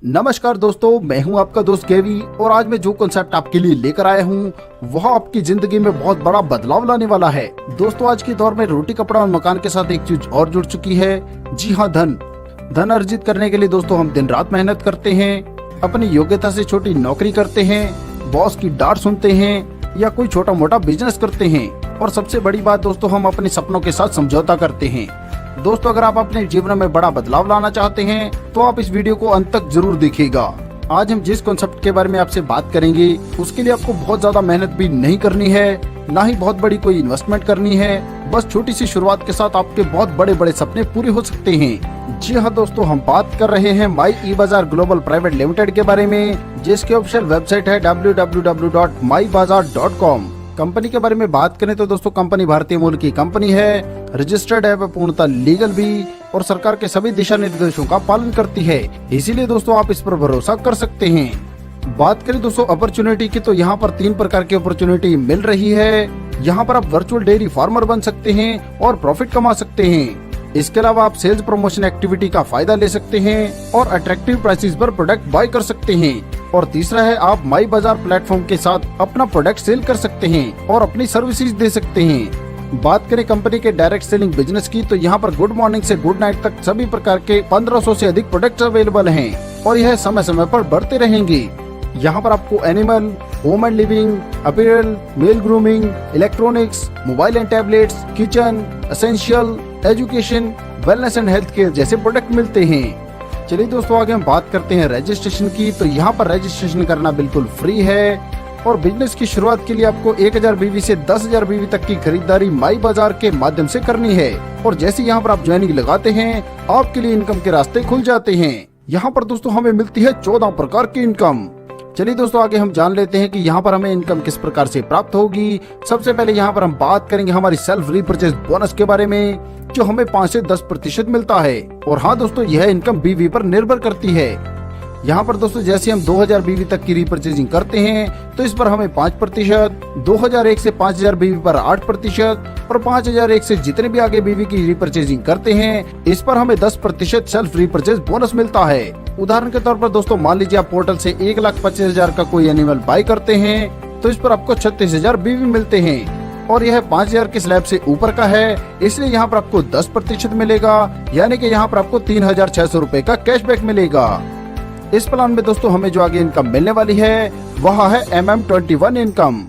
नमस्कार दोस्तों, मैं हूं आपका दोस्त केवी और आज मैं जो कॉन्सेप्ट आपके लिए लेकर आया हूं वह आपकी जिंदगी में बहुत बड़ा बदलाव लाने वाला है। दोस्तों, आज के दौर में रोटी कपड़ा और मकान के साथ एक चीज और जुड़ चुकी है। जी हाँ, धन अर्जित करने के लिए दोस्तों हम दिन रात मेहनत करते हैं, अपनी योग्यता से छोटी नौकरी करते हैं, बॉस की डांट सुनते हैं या कोई छोटा मोटा बिजनेस करते हैं और सबसे बड़ी बात दोस्तों, हम अपने सपनों के साथ समझौता करते हैं। दोस्तों, अगर आप अपने जीवन में बड़ा बदलाव लाना चाहते हैं तो आप इस वीडियो को अंत तक जरूर देखिएगा। आज हम जिस कॉन्सेप्ट के बारे में आपसे बात करेंगे उसके लिए आपको बहुत ज्यादा मेहनत भी नहीं करनी है, ना ही बहुत बड़ी कोई इन्वेस्टमेंट करनी है। बस छोटी सी शुरुआत के साथ आपके बहुत बड़े बड़े सपने पूरे हो सकते हैं। जी हाँ दोस्तों, हम बात कर रहे हैं माई ई बाजार ग्लोबल प्राइवेट लिमिटेड के बारे में, जिसकी ऑफिशियल वेबसाइट है www.mybazaar.com। कंपनी के बारे में बात करें तो दोस्तों, कंपनी भारतीय मूल की कंपनी है, रजिस्टर्ड है, वह पूर्णतः लीगल भी और सरकार के सभी दिशा निर्देशों का पालन करती है। इसीलिए दोस्तों आप इस पर भरोसा कर सकते हैं। बात करें दोस्तों अपॉर्चुनिटी की, तो यहाँ पर 3 प्रकार की अपॉर्चुनिटी मिल रही है। यहाँ पर आप वर्चुअल डेयरी फार्मर बन सकते हैं और प्रॉफिट कमा सकते हैं। इसके अलावा आप सेल्स प्रमोशन एक्टिविटी का फायदा ले सकते हैं और अट्रैक्टिव प्राइसेस पर प्रोडक्ट बाय कर सकते हैं। और तीसरा है, आप माई बाजार प्लेटफॉर्म के साथ अपना प्रोडक्ट सेल कर सकते हैं और अपनी सर्विसेज दे सकते हैं। बात करें कंपनी के डायरेक्ट सेलिंग बिजनेस की, तो यहाँ पर गुड मॉर्निंग से गुड नाइट तक सभी प्रकार के 1500 से अधिक प्रोडक्ट्स अवेलेबल हैं और यह समय समय पर बढ़ते रहेंगे। यहाँ पर आपको animal, home and living, apparel, male grooming, electronics, mobile and tablets, kitchen, essential, education, wellness and health care जैसे प्रोडक्ट मिलते हैं। चलिए दोस्तों, आगे हम बात करते हैं रजिस्ट्रेशन की। तो यहाँ पर रजिस्ट्रेशन करना बिल्कुल फ्री है और बिजनेस की शुरुआत के लिए आपको 1000 बीवी से 10,000 बीवी तक की खरीदारी माई बाजार के माध्यम से करनी है। और जैसे यहाँ पर आप ज्वाइनिंग लगाते हैं, आपके लिए इनकम के रास्ते खुल जाते हैं। यहाँ पर दोस्तों हमें मिलती है 14 प्रकार की इनकम। चलिए दोस्तों, आगे हम जान लेते हैं कि यहाँ पर हमें इनकम किस प्रकार से प्राप्त होगी। सबसे पहले यहाँ पर हम बात करेंगे हमारी सेल्फ रीपरचेज बोनस के बारे में, जो हमें 5 से 10% मिलता है। और हाँ दोस्तों, यह इनकम बीवी पर निर्भर करती है। यहाँ पर दोस्तों जैसे हम 2000 बीवी तक की रीपरचेजिंग करते हैं तो इस पर हमें 5%, 2001 से 5000 बीवी पर 8% और 5001 से जितने भी आगे बीवी की रीपरचेजिंग करते हैं इस पर हमें 10% सेल्फ रीपरचेज बोनस मिलता है। उदाहरण के तौर पर दोस्तों, मान लीजिए आप पोर्टल से 1,25,000 का कोई एनिमल बाय करते हैं तो इस पर आपको 36,000 बीवी मिलते हैं और यह 5,000 के स्लैब से ऊपर का है, इसलिए यहाँ पर आपको 10% मिलेगा, यानी कि यहाँ पर आपको 3,600 रूपए का कैशबैक मिलेगा। इस प्लान में दोस्तों हमें जो आगे इनकम मिलने वाली है वह है MM21 इनकम।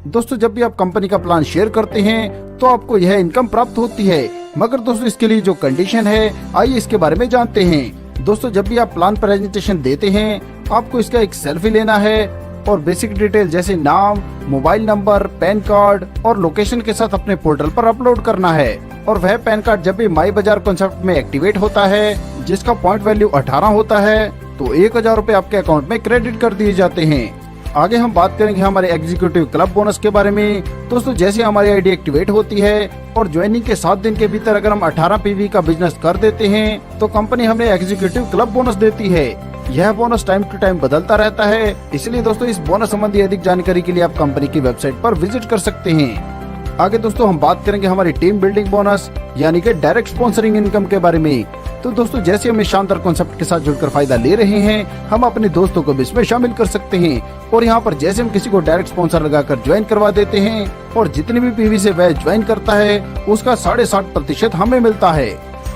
दोस्तों, जब भी आप कंपनी का प्लान शेयर करते हैं तो आपको यह इनकम प्राप्त होती है, मगर दोस्तों इसके लिए जो कंडीशन है, आइए इसके बारे में जानते हैं। दोस्तों, जब भी आप प्लान प्रेजेंटेशन देते हैं आपको इसका एक सेल्फी लेना है और बेसिक डिटेल जैसे नाम, मोबाइल नंबर, पैन कार्ड और लोकेशन के साथ अपने पोर्टल पर अपलोड करना है। और वह पैन कार्ड जब भी माई बाजार कॉन्सेप्ट में एक्टिवेट होता है, जिसका पॉइंट वैल्यू 18 होता है, तो 1000 रूपए आपके अकाउंट में क्रेडिट कर दिए जाते हैं। आगे हम बात करेंगे हमारे एग्जीक्यूटिव क्लब बोनस के बारे में। दोस्तों, जैसे हमारी आईडी एक्टिवेट होती है और ज्वाइनिंग के 7 दिन के भीतर अगर हम 18 पीवी का बिजनेस कर देते हैं तो कंपनी हमें एग्जीक्यूटिव क्लब बोनस देती है। यह बोनस टाइम टू टाइम बदलता रहता है, इसलिए दोस्तों इस बोनस संबंधी अधिक जानकारी के लिए आप कंपनी की वेबसाइट पर विजिट कर सकते हैं। आगे दोस्तों हम बात करेंगे हमारी टीम बिल्डिंग बोनस यानी कि डायरेक्ट स्पॉन्सरिंग इनकम के बारे में। तो दोस्तों, जैसे हम इस शानदार कॉन्सेप्ट के साथ जुड़कर फायदा ले रहे हैं, हम अपने दोस्तों को भी इसमें शामिल कर सकते हैं। और यहाँ पर जैसे हम किसी को डायरेक्ट स्पॉन्सर लगाकर ज्वाइन करवा देते हैं और जितनी भी पीवी से वह ज्वाइन करता है उसका 60.5% हमें मिलता है।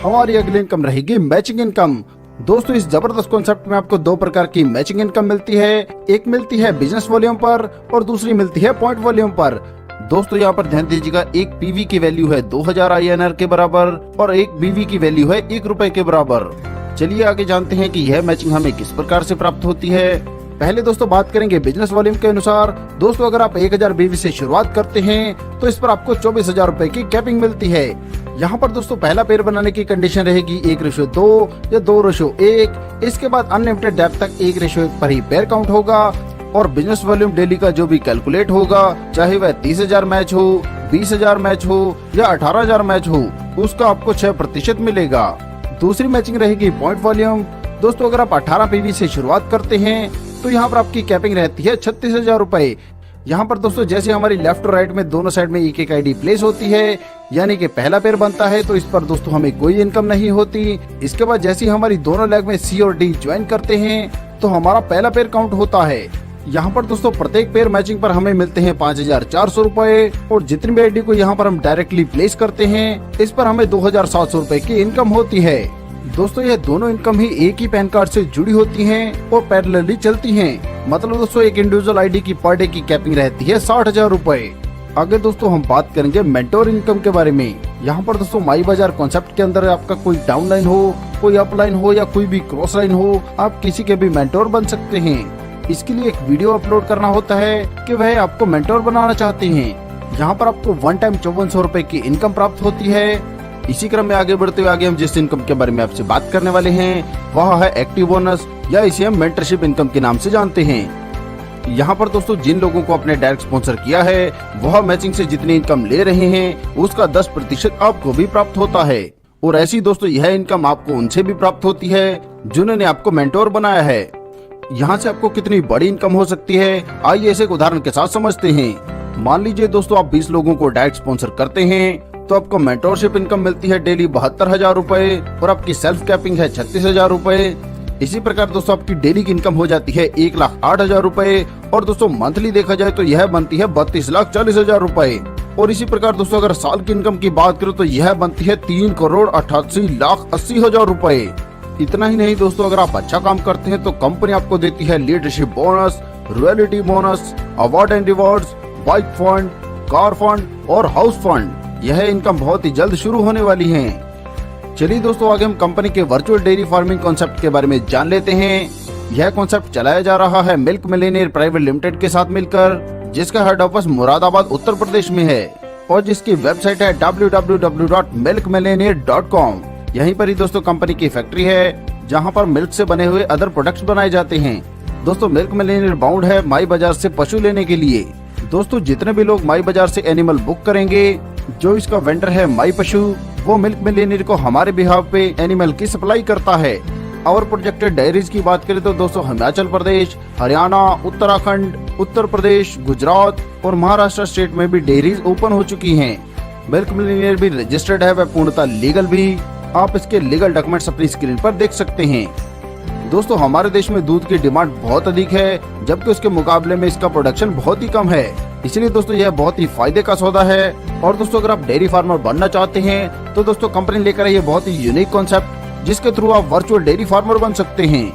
हमारी अगली इनकम रहेगी मैचिंग इनकम। दोस्तों, इस जबरदस्त कॉन्सेप्ट में आपको 2 प्रकार की मैचिंग इनकम मिलती है। एक मिलती है बिजनेस वॉल्यूम पर और दूसरी मिलती है पॉइंट वॉल्यूम पर। दोस्तों, यहाँ पर ध्यान दीजिएगा, एक पीवी की वैल्यू है 2000 INR के बराबर और एक बीवी की वैल्यू है 1 रुपए के बराबर। चलिए आगे जानते हैं कि यह मैचिंग हमें किस प्रकार से प्राप्त होती है। पहले दोस्तों बात करेंगे बिजनेस वॉल्यूम के अनुसार। दोस्तों, अगर आप 1000 बीवी से शुरुआत करते हैं तो इस पर आपको 24,000 रूपए की कैपिंग मिलती है। यहाँ पर दोस्तों पहला पेयर बनाने की कंडीशन रहेगी 1:2 या 2:1। इसके बाद अनलिमिटेड डेप्थ तक 1:1 पर ही पेयर काउंट होगा और बिजनेस वॉल्यूम डेली का जो भी कैलकुलेट होगा, चाहे वह 30,000 मैच हो, 20,000 मैच हो या 18,000 मैच हो, उसका आपको 6% मिलेगा। दूसरी मैचिंग रहेगी पॉइंट वॉल्यूम। दोस्तों, अगर आप 18 पीवी से शुरुआत करते हैं तो यहाँ पर आपकी कैपिंग रहती है 36,000 रूपए। यहाँ पर दोस्तों जैसे हमारी लेफ्ट और राइट में दोनों साइड में एक आईडी प्लेस होती है, यानी कि पहला पेयर बनता है तो इस पर दोस्तों हमें कोई इनकम नहीं होती। इसके बाद जैसे ही हमारी दोनों लेग में सी और डी ज्वाइन करते हैं तो हमारा पहला पेयर काउंट होता है। यहाँ पर दोस्तों प्रत्येक पेयर मैचिंग पर हमें मिलते हैं 5,400 रुपए और जितनी भी आईडी को यहाँ पर हम डायरेक्टली प्लेस करते हैं इस पर हमें 2,700 रुपए की इनकम होती है। दोस्तों ये दोनों इनकम ही एक ही पैन कार्ड से जुड़ी होती हैं और पैरेलली चलती हैं। मतलब दोस्तों एक इंडिविजुअल आईडी की पर डे की कैपिंग रहती है 60,000 रुपए। आगे दोस्तों हम बात करेंगे मेंटोर इनकम के बारे में। यहाँ पर दोस्तों माई बाजार कॉन्सेप्ट के अंदर आपका कोई डाउन लाइन हो, कोई अप लाइन हो या कोई भी क्रॉस लाइन हो, आप किसी के भी मेंटोर बन सकते हैं। इसके लिए एक वीडियो अपलोड करना होता है कि वह आपको मेंटोर बनाना चाहते हैं। यहाँ पर आपको वन टाइम 5400 रुपए की इनकम प्राप्त होती है। इसी क्रम में आगे बढ़ते हुए आगे हम जिस इनकम के बारे में आपसे बात करने वाले हैं वह है एक्टिव बोनस या इसे हम मेंटरशिप इनकम के नाम से जानते हैं। यहाँ पर दोस्तों जिन लोगों को अपने डायरेक्ट स्पॉन्सर किया है वह मैचिंग से जितनी इनकम ले रहे हैं उसका 10% आपको भी प्राप्त होता है। और ऐसी दोस्तों यह इनकम आपको उनसे भी प्राप्त होती है जिन्होंने आपको मेंटोर बनाया है। यहाँ से आपको कितनी बड़ी इनकम हो सकती है आइए इसे एक उदाहरण के साथ समझते हैं। मान लीजिए दोस्तों आप 20 लोगों को डायरेक्ट स्पॉन्सर करते हैं तो आपको मेंटोरशिप इनकम मिलती है डेली 72,000 रुपए और आपकी सेल्फ कैपिंग है 36,000 रुपए। इसी प्रकार दोस्तों आपकी डेली की इनकम हो जाती है 1,08,000 रुपए और दोस्तों मंथली देखा जाए तो यह बनती है 32,40,000 रुपए। और इसी प्रकार दोस्तों अगर साल की इनकम की बात करें तो यह बनती है 3,88,80,000 रुपए। इतना ही नहीं दोस्तों अगर आप अच्छा काम करते हैं तो कंपनी आपको देती है leadership bonus, royalty bonus, award and rewards, bike fund, car fund और हाउस फंड। यह इनकम बहुत ही जल्द शुरू होने वाली है। चलिए दोस्तों आगे हम कंपनी के वर्चुअल डेयरी फार्मिंग कॉन्सेप्ट के बारे में जान लेते हैं। यह कॉन्सेप्ट चलाया जा रहा है मिल्क मिलेनियर प्राइवेट लिमिटेड के साथ मिलकर, जिसका हेड ऑफिस मुरादाबाद उत्तर प्रदेश में है और जिसकी वेबसाइट है www.milkmillennial.com। यहीं पर ही दोस्तों कंपनी की फैक्ट्री है जहां पर मिल्क से बने हुए अदर प्रोडक्ट्स बनाए जाते हैं। दोस्तों मिल्क मिलेनियर बाउंड है माई बाजार से पशु लेने के लिए। दोस्तों जितने भी लोग माई बाजार से एनिमल बुक करेंगे, जो इसका वेंडर है माई पशु, वो मिल्क मिलेनियर को हमारे बिहाफ पे एनिमल की सप्लाई करता है। और प्रोजेक्टेड डायरीज की बात करें तो दोस्तों हिमाचल प्रदेश, हरियाणा, उत्तराखंड, उत्तर प्रदेश, गुजरात और महाराष्ट्र स्टेट में भी डेयरीज ओपन हो चुकी हैं। मिल्क मिलेनियर भी रजिस्टर्ड है, वह पूर्णतः लीगल भी। आप इसके लीगल डॉक्यूमेंट्स अपनी स्क्रीन पर देख सकते हैं। दोस्तों हमारे देश में दूध की डिमांड बहुत अधिक है, जबकि उसके मुकाबले में इसका प्रोडक्शन बहुत ही कम है। इसलिए दोस्तों यह बहुत ही फायदे का सौदा है। और दोस्तों अगर आप डेयरी फार्मर बनना चाहते हैं तो दोस्तों कंपनी लेकर आई है बहुत ही यूनिक कॉन्सेप्ट, जिसके थ्रू आप वर्चुअल डेयरी फार्मर बन सकते हैं।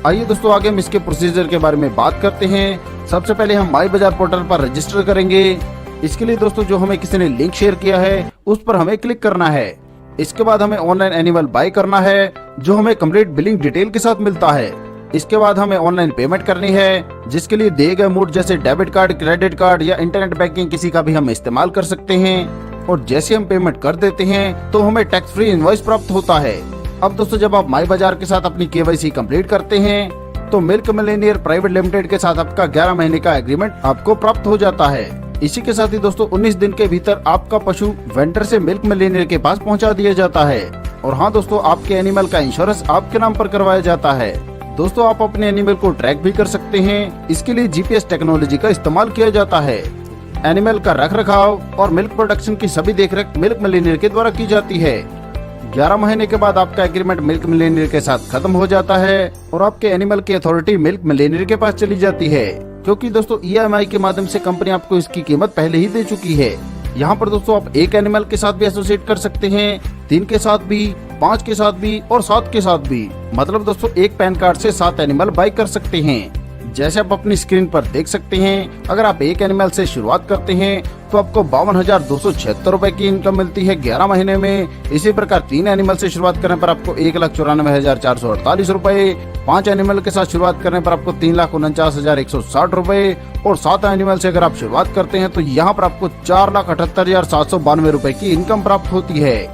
आइए दोस्तों आगे हम इसके प्रोसीजर के बारे में बात करते हैं। सबसे पहले हम माई बाजार पोर्टल पर रजिस्टर करेंगे। इसके लिए दोस्तों जो हमें किसी ने लिंक शेयर किया है उस पर हमें क्लिक करना है। इसके बाद हमें ऑनलाइन एनिमल बाय करना है, जो हमें कंप्लीट बिलिंग डिटेल के साथ मिलता है। इसके बाद हमें ऑनलाइन पेमेंट करनी है, जिसके लिए दिए गए मोड जैसे डेबिट कार्ड, क्रेडिट कार्ड या इंटरनेट बैंकिंग किसी का भी हम इस्तेमाल कर सकते हैं। और जैसे हम पेमेंट कर देते हैं तो हमें टैक्स फ्री इनवॉइस प्राप्त होता है। अब दोस्तों जब आप माई बाजार के साथ अपनी KYC कंप्लीट करते हैं तो मिल्क मिलेनियर प्राइवेट लिमिटेड के साथ आपका 11 महीने का एग्रीमेंट आपको प्राप्त हो जाता है। इसी के साथ ही दोस्तों 19 दिन के भीतर आपका पशु वेंडर से मिल्क मिलेनियर के पास पहुंचा दिया जाता है। और हाँ दोस्तों आपके एनिमल का इंश्योरेंस आपके नाम पर करवाया जाता है। दोस्तों आप अपने एनिमल को ट्रैक भी कर सकते हैं। इसके लिए GPS टेक्नोलॉजी का इस्तेमाल किया जाता है। एनिमल का रख रखाव और मिल्क प्रोडक्शन की सभी देखरेख मिल्क मिलेनियर के द्वारा की जाती है। 11 महीने के बाद आपका एग्रीमेंट मिल्क मिलेनियर के साथ खत्म हो जाता है और आपके एनिमल की अथॉरिटी मिल्क मिलेनियर के पास चली जाती है, क्योंकि दोस्तों EMI के माध्यम से कंपनी आपको इसकी कीमत पहले ही दे चुकी है। यहाँ पर दोस्तों आप एक एनिमल के साथ भी एसोसिएट कर सकते हैं, 3 के साथ भी, 5 के साथ भी और 7 के साथ भी। मतलब दोस्तों एक पैन कार्ड से 7 एनिमल बाय कर सकते हैं। जैसे आप अपनी स्क्रीन पर देख सकते हैं, अगर आप एक एनिमल से शुरुआत करते हैं तो आपको 52,276 रुपए की इनकम मिलती है 11 महीने में। इसी प्रकार 3 एनिमल से शुरुआत करने पर आपको 1,94,448 रुपए, 5 एनिमल के साथ शुरुआत करने पर आपको 3,49,160 रुपए और 7 एनिमल से अगर आप शुरुआत करते हैं तो यहाँ पर आपको 4,78,792 रुपए की इनकम प्राप्त होती है।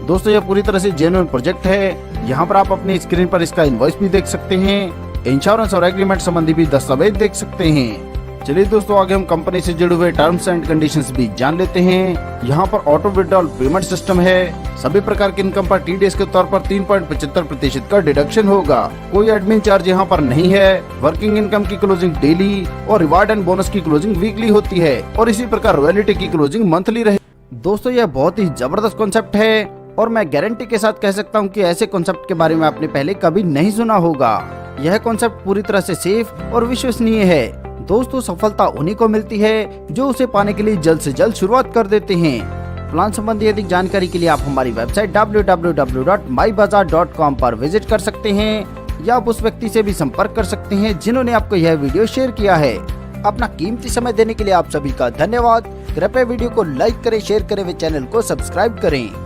दोस्तों यह पूरी तरह से जेन्युइन प्रोजेक्ट है। यहाँ पर आप अपनी स्क्रीन पर इसका इनवॉइस भी देख सकते हैं, इंश्योरेंस और एग्रीमेंट संबंधी भी दस्तावेज देख सकते हैं। चलिए दोस्तों आगे हम कंपनी से जुड़े हुए टर्म्स एंड कंडीशंस भी जान लेते हैं। यहाँ पर ऑटो विड्रॉल पेमेंट सिस्टम है। सभी प्रकार की इनकम पर TDS के तौर पर 3.75% का डिडक्शन होगा। कोई एडमिन चार्ज यहाँ पर नहीं है। वर्किंग इनकम की क्लोजिंग डेली और रिवार्ड एंड बोनस की क्लोजिंग वीकली होती है और इसी प्रकार रॉयल्टी की क्लोजिंग मंथली रहे। दोस्तों यह बहुत ही जबरदस्त कॉन्सेप्ट है और मैं गारंटी के साथ कह सकता हूँ कि ऐसे कॉन्सेप्ट के बारे में आपने पहले कभी नहीं सुना होगा। यह कॉन्सेप्ट पूरी तरह से सेफ और विश्वसनीय है। दोस्तों सफलता उन्हीं को मिलती है जो उसे पाने के लिए जल्द से जल्द शुरुआत कर देते हैं। प्लान संबंधी अधिक जानकारी के लिए आप हमारी वेबसाइट www.mybazaar.com पर विजिट कर सकते हैं या आप उस व्यक्ति से भी संपर्क कर सकते हैं जिन्होंने आपको यह वीडियो शेयर किया है। अपना कीमती समय देने के लिए आप सभी का धन्यवाद। कृपया वीडियो को लाइक करें, शेयर करें व चैनल को सब्सक्राइब करें।